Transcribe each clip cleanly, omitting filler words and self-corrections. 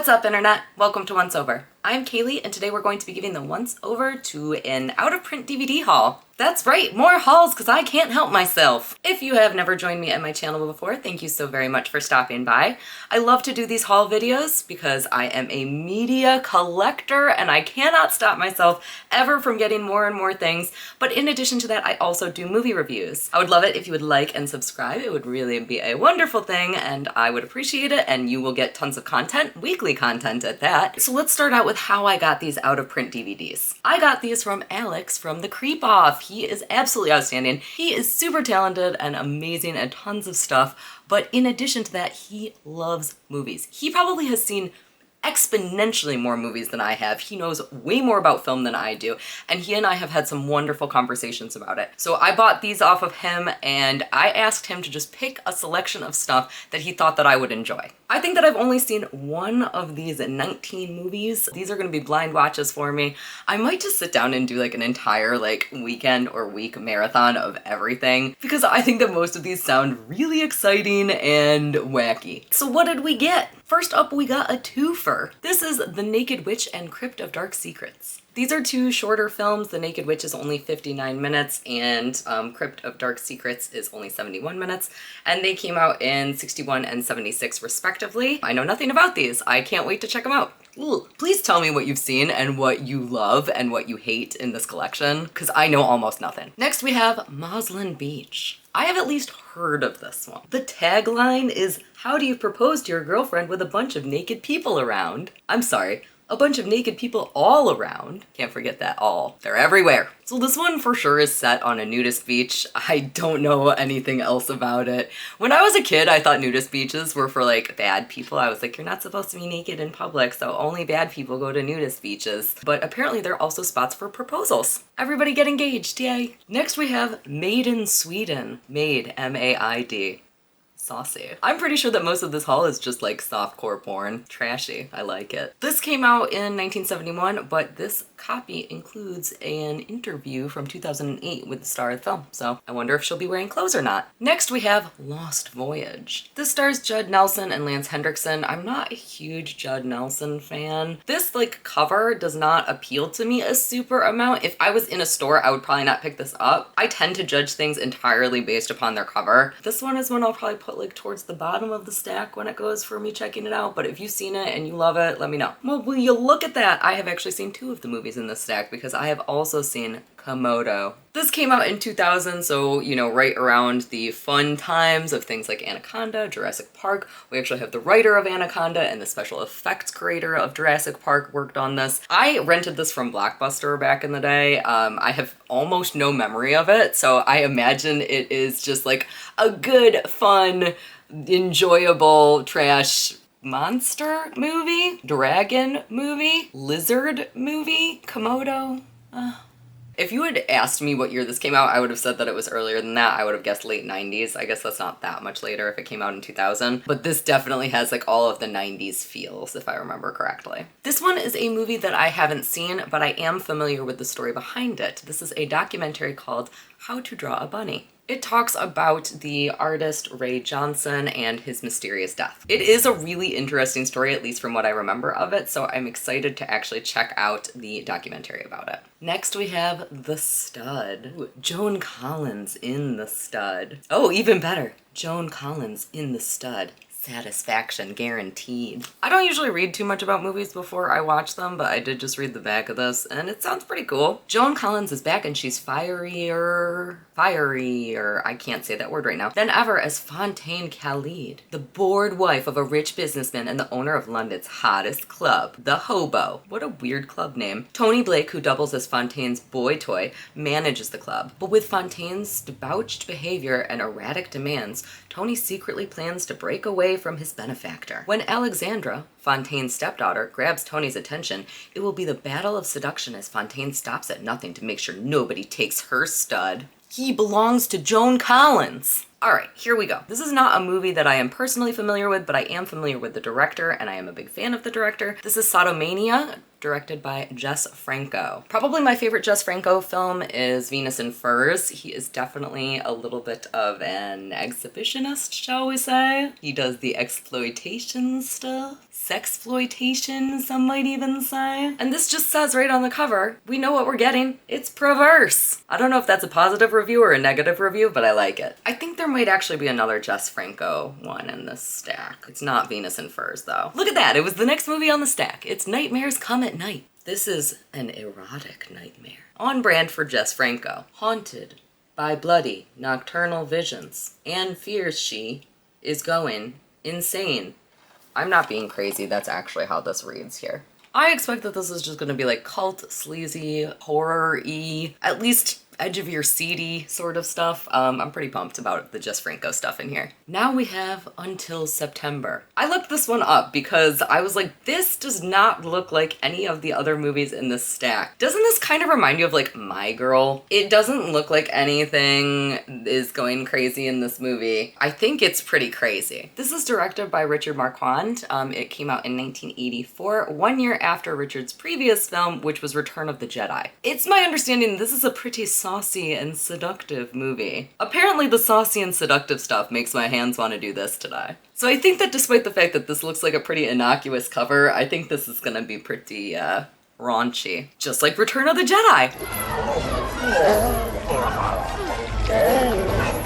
What's up, Internet? Welcome to Once Over. I'm Kaylee, and today we're going to be giving the Once Over to an out-of-print DVD haul. That's right, more hauls because I can't help myself. If you have never joined me at my channel before, thank you so very much for stopping by. I love to do these haul videos because I am a media collector and I cannot stop myself ever from getting more and more things. But in addition to that, I also do movie reviews. I would love it if you would like and subscribe. It would really be a wonderful thing and I would appreciate it, and you will get tons of content, weekly content at that. So let's start out with how I got these out-of-print DVDs. I got these from Alex from The Creep Off. He is absolutely outstanding. He is super talented and amazing and tons of stuff, but in addition to that, he loves movies. He probably has seen exponentially more movies than I have. He knows way more about film than I do, and he and I have had some wonderful conversations about it. So I bought these off of him, and I asked him to just pick a selection of stuff that he thought that I would enjoy. I think that I've only seen one of these 19 movies. These are gonna be blind watches for me. I might just sit down and do like an entire weekend or week marathon of everything, because I think that most of these sound really exciting and wacky. So what did we get? First up, we got a twofer. This is The Naked Witch and Crypt of Dark Secrets. These are two shorter films. The Naked Witch is only 59 minutes and Crypt of Dark Secrets is only 71 minutes. And they came out in 61 and 76 respectively. I know nothing about these. I can't wait to check them out. Ooh. Please tell me what you've seen and what you love and what you hate in this collection, because I know almost nothing. Next we have Moslin Beach. I have at least heard of this one. The tagline is, "How do you propose to your girlfriend with a bunch of naked people around?" I'm sorry, a bunch of naked people all around. Can't forget that all. They're everywhere. So this one for sure is set on a nudist beach. I don't know anything else about it. When I was a kid, I thought nudist beaches were for bad people. I was like, you're not supposed to be naked in public, so only bad people go to nudist beaches. But apparently they're also spots for proposals. Everybody get engaged, yay. Next we have Made in Sweden. Made, M-A-I-D. Saucy. I'm pretty sure that most of this haul is just softcore porn. Trashy. I like it. This came out in 1971, but this copy includes an interview from 2008 with the star of the film, so I wonder if she'll be wearing clothes or not. Next we have Lost Voyage. This stars Judd Nelson and Lance Hendrickson. I'm not a huge Judd Nelson fan. This cover does not appeal to me a super amount. If I was in a store, I would probably not pick this up. I tend to judge things entirely based upon their cover. This one is one I'll probably put towards the bottom of the stack when it goes for me checking it out, but if you've seen it and you love it, let me know. Well, will you look at that? I have actually seen two of the movies in this stack because I have also seen Komodo. This came out in 2000, so right around the fun times of things like Anaconda, Jurassic Park. We actually have the writer of Anaconda and the special effects creator of Jurassic Park worked on this. I rented this from Blockbuster back in the day. I have almost no memory of it, so I imagine it is just a good, fun, enjoyable trash monster movie, dragon movie, lizard movie, Komodo. If you had asked me what year this came out, I would have said that it was earlier than that. I would have guessed late 90s. I guess that's not that much later if it came out in 2000. But this definitely has all of the 90s feels, if I remember correctly. This one is a movie that I haven't seen, but I am familiar with the story behind it. This is a documentary called How to Draw a Bunny. It talks about the artist Ray Johnson and his mysterious death. It is a really interesting story, at least from what I remember of it, so I'm excited to actually check out the documentary about it. Next we have The Stud. Ooh, Joan Collins in The Stud. Oh, even better. Joan Collins in The Stud. Satisfaction guaranteed. I don't usually read too much about movies before I watch them, but I did just read the back of this and it sounds pretty cool. Joan Collins is back and she's fierier, I can't say that word right now, than ever as Fontaine Khalid, the bored wife of a rich businessman and the owner of London's hottest club, The Hobo. What a weird club name. Tony Blake, who doubles as Fontaine's boy toy, manages the club. But with Fontaine's debauched behavior and erratic demands, Tony secretly plans to break away from his benefactor. When Alexandra, Fontaine's stepdaughter, grabs Tony's attention, it will be the battle of seduction as Fontaine stops at nothing to make sure nobody takes her stud. He belongs to Joan Collins. All right, here we go. This is not a movie that I am personally familiar with, but I am familiar with the director, and I am a big fan of the director. This is Sodomania, directed by Jess Franco. Probably my favorite Jess Franco film is Venus in Furs. He is definitely a little bit of an exhibitionist, shall we say. He does the exploitation stuff. Sexploitation, some might even say. And this just says right on the cover, we know what we're getting. It's perverse. I don't know if that's a positive review or a negative review, but I like it. I think there might actually be another Jess Franco one in this stack. It's not Venus in Furs, though. Look at that. It was the next movie on the stack. It's Nightmares Come at Night. This is an erotic nightmare. On brand for Jess Franco. Haunted by bloody, nocturnal visions, and fears she is going insane. I'm not being crazy, that's actually how this reads here. I expect that this is just gonna be like cult, sleazy, horror-y, at least edge of your seedy sort of stuff. I'm pretty pumped about the Jess Franco stuff in here. Now we have Until September. I looked this one up because I was like, this does not look like any of the other movies in this stack. Doesn't this kind of remind you of like My Girl? It doesn't look like anything is going crazy in this movie. I think it's pretty crazy. This is directed by Richard Marquand. It came out in 1984, 1 year after Richard's previous film, which was Return of the Jedi. It's my understanding this is a pretty saucy and seductive movie. Apparently the saucy and seductive stuff makes my hands want to do this today. So I think that despite the fact that this looks like a pretty innocuous cover, I think this is gonna be pretty raunchy. Just like Return of the Jedi.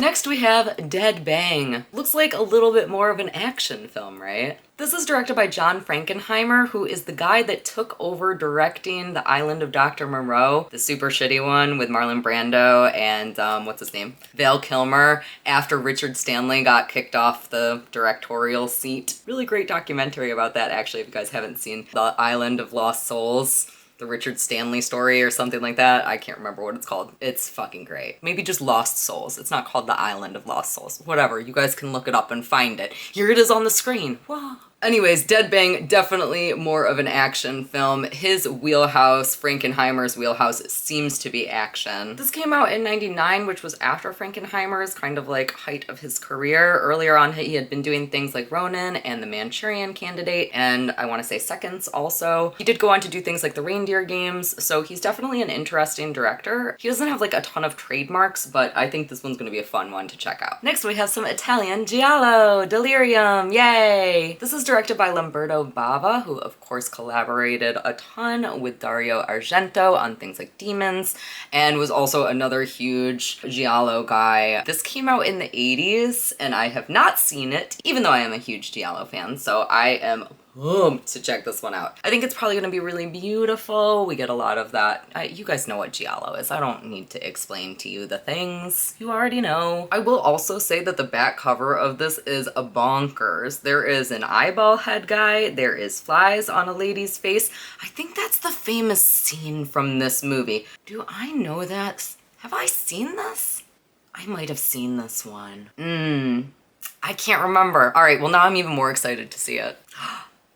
Next we have Dead Bang. Looks like a little bit more of an action film, right? This is directed by John Frankenheimer, who is the guy that took over directing The Island of Dr. Moreau, the super shitty one with Marlon Brando and, what's his name? Val Kilmer, after Richard Stanley got kicked off the directorial seat. Really great documentary about that, actually, if you guys haven't seen The Island of Lost Souls. The Richard Stanley story or something like that. I can't remember what it's called. It's fucking great. Maybe just Lost Souls. It's not called The Island of Lost Souls. Whatever, you guys can look it up and find it. Here it is on the screen. Wow. Anyways, Dead Bang, definitely more of an action film. His wheelhouse, Frankenheimer's wheelhouse, seems to be action. This came out in '99, which was after Frankenheimer's kind of like height of his career. Earlier on, he had been doing things like Ronin and The Manchurian Candidate, and I want to say Seconds also. He did go on to do things like The Reindeer Games, so he's definitely an interesting director. He doesn't have like a ton of trademarks, but I think this one's going to be a fun one to check out. Next, we have some Italian giallo, Delirium, yay! This is directed by Lamberto Bava, who of course collaborated a ton with Dario Argento on things like Demons, and was also another huge giallo guy. This came out in the 80s, and I have not seen it, even though I am a huge giallo fan, so I am pumped to check this one out. I think it's probably going to be really beautiful. We get a lot of that. You guys know what giallo is. I don't need to explain to you the things. You already know. I will also say that the back cover of this is a bonkers. There is an eyeball head guy. There is flies on a lady's face. I think that's the famous scene from this movie. Do I know that? Have I seen this? I might have seen this one. I can't remember. All right, well now I'm even more excited to see it.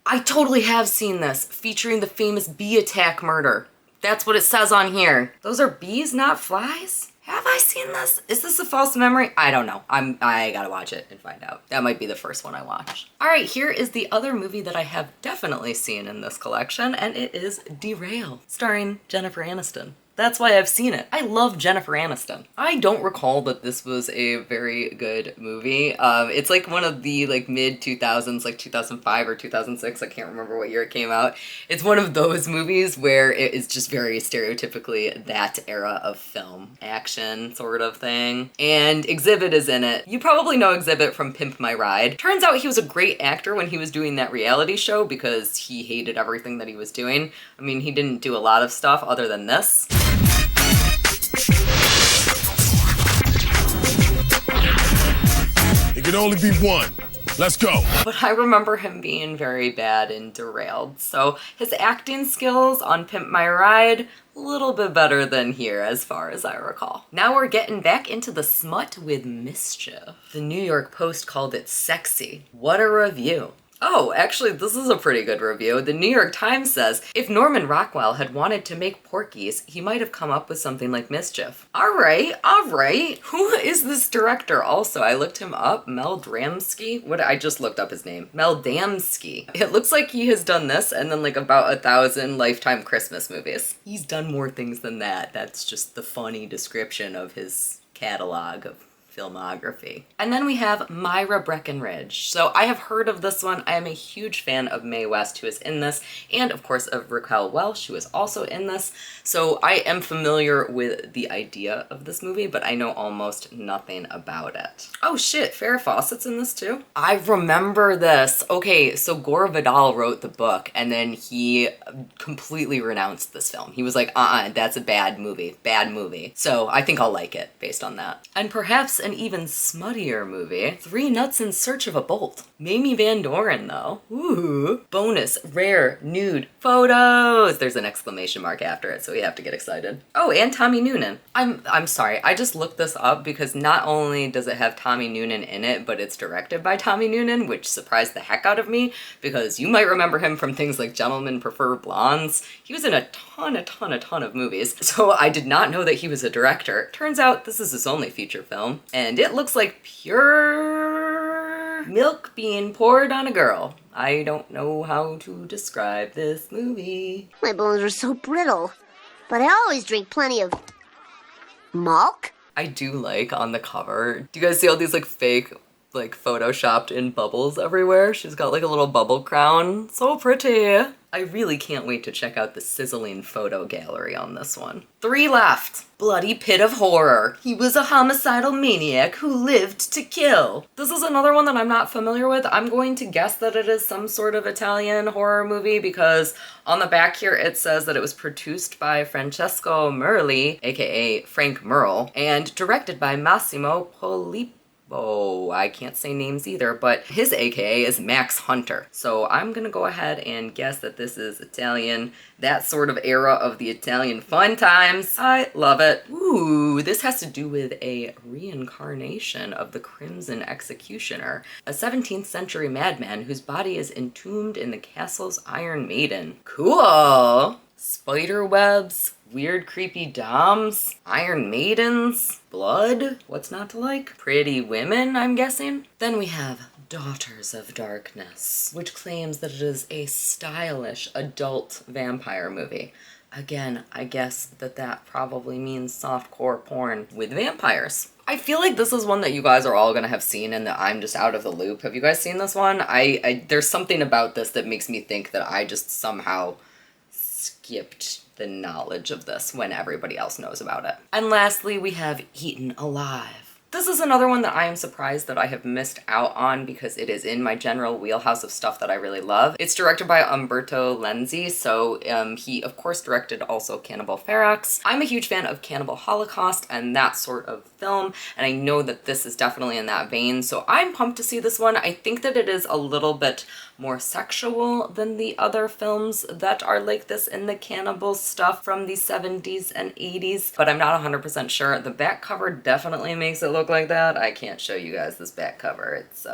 I totally have seen this, featuring the famous bee attack murder. That's what it says on here. Those are bees, not flies? Have I seen this? Is this a false memory? I don't know. I gotta watch it and find out. That might be the first one I watch. All right, here is the other movie that I have definitely seen in this collection, and it is Derail, starring Jennifer Aniston. That's why I've seen it. I love Jennifer Aniston. I don't recall that this was a very good movie. It's like one of the like mid 2000s, like 2005 or 2006. I can't remember what year it came out. It's one of those movies where it is just very stereotypically that era of film. Action sort of thing. And Exhibit is in it. You probably know Exhibit from Pimp My Ride. Turns out he was a great actor when he was doing that reality show because he hated everything that he was doing. I mean, he didn't do a lot of stuff other than this. It can only be one. Let's go. But I remember him being very bad in Derailed. So his acting skills on Pimp My Ride, a little bit better than here as far as I recall. Now we're getting back into the smut with Mischief. The New York Post called it sexy. What a review. Oh, actually, this is a pretty good review. The New York Times says, if Norman Rockwell had wanted to make Porky's, he might have come up with something like Mischief. All right, all right. Who is this director also? I looked him up, Mel Dramsky. I just looked up his name. Mel Damsky. It looks like he has done this and then like about 1,000 Lifetime Christmas movies. He's done more things than that. That's just the funny description of his catalog of filmography. And then we have Myra Breckenridge. So I have heard of this one. I am a huge fan of Mae West, who is in this, and of course of Raquel Welch, who is also in this. So I am familiar with the idea of this movie, but I know almost nothing about it. Oh shit, Farrah Fawcett's in this too? I remember this. Okay, so Gore Vidal wrote the book, and then he completely renounced this film. He was like, that's a bad movie. Bad movie. So I think I'll like it based on that. And perhaps an even smuttier movie, Three Nuts in Search of a Bolt. Mamie Van Doren, though. Ooh. Bonus, rare, nude photos. There's an exclamation mark after it, so we have to get excited. Oh, and Tommy Noonan. I'm sorry, I just looked this up because not only does it have Tommy Noonan in it, but it's directed by Tommy Noonan, which surprised the heck out of me because you might remember him from things like Gentlemen Prefer Blondes. He was in a ton of movies, so I did not know that he was a director. Turns out this is his only feature film, and it looks like pure milk being poured on a girl. I don't know how to describe this movie. My bones are so brittle, but I always drink plenty of milk. I do like on the cover. Do you guys see all these like fake, like photoshopped in bubbles everywhere? She's got like a little bubble crown. So pretty. I really can't wait to check out the sizzling photo gallery on this one. 3 left. Bloody Pit of Horror. He was a homicidal maniac who lived to kill. This is another one that I'm not familiar with. I'm going to guess that it is some sort of Italian horror movie because on the back here it says that it was produced by Francesco Merli, aka Frank Merle, and directed by Massimo Polippo. Oh, I can't say names either, but his AKA is Max Hunter. So I'm gonna go ahead and guess that this is Italian, that sort of era of the Italian fun times. I love it. Ooh, this has to do with a reincarnation of the Crimson Executioner, a 17th century madman whose body is entombed in the castle's Iron Maiden. Cool! Spider webs, weird creepy doms, Iron Maidens, blood, what's not to like? Pretty women, I'm guessing. Then we have Daughters of Darkness, which claims that it is a stylish adult vampire movie. Again, I guess that probably means softcore porn with vampires. I feel like this is one that you guys are all gonna have seen and that I'm just out of the loop. Have you guys seen this one? There's something about this that makes me think that I just somehow skipped the knowledge of this when everybody else knows about it. And lastly, we have Eaten Alive. This is another one that I am surprised that I have missed out on because it is in my general wheelhouse of stuff that I really love. It's directed by Umberto Lenzi, so he of course directed also Cannibal Ferox. I'm a huge fan of Cannibal Holocaust and that sort of film, and I know that this is definitely in that vein, so I'm pumped to see this one. I think that it is a little bit more sexual than the other films that are like this in the cannibal stuff from the 70s and 80s, but I'm not 100% sure. The back cover definitely makes it look like that. I can't show you guys this back cover. It's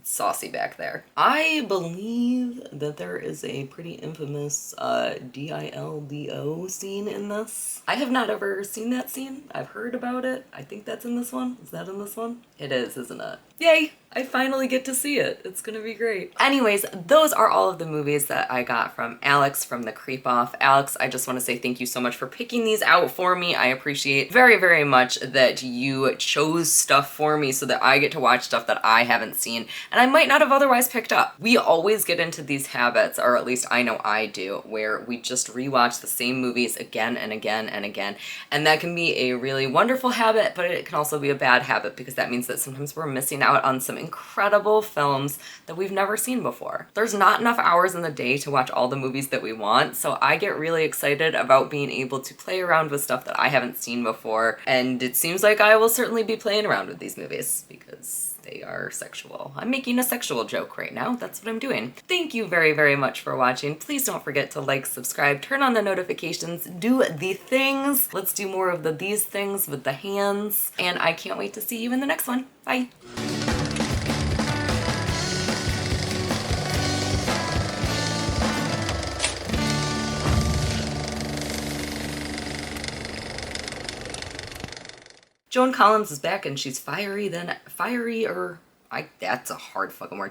saucy back there. I believe that there is a pretty infamous DILDO scene in this. I have not ever seen that scene. I've heard about it. I think that's in this one. Is that in this one? It is, isn't it? Yay! I finally get to see it. It's gonna be great. Anyways, those are all of the movies that I got from Alex from the Creep Off. Alex, I just want to say thank you so much for picking these out for me. I appreciate very much that you chose stuff for me so that I get to watch stuff that I haven't seen and I might not have otherwise picked up. We always get into these habits, or at least I know I do, where we just rewatch the same movies again and again and again, and that can be a really wonderful habit, but it can also be a bad habit because that means that sometimes we're missing out on some incredible films that we've never seen before. There's not enough hours in the day to watch all the movies that we want, so I get really excited about being able to play around with stuff that I haven't seen before, and it seems like I will certainly be playing around with these movies because they are sexual. I'm making a sexual joke right now. That's what I'm doing. Thank you very much for watching. Please don't forget to like, subscribe, turn on the notifications, do the things. Let's do more of these things with the hands, and I can't wait to see you in the next one. Bye. Joan Collins is back and she's fiery, that's a hard fucking word.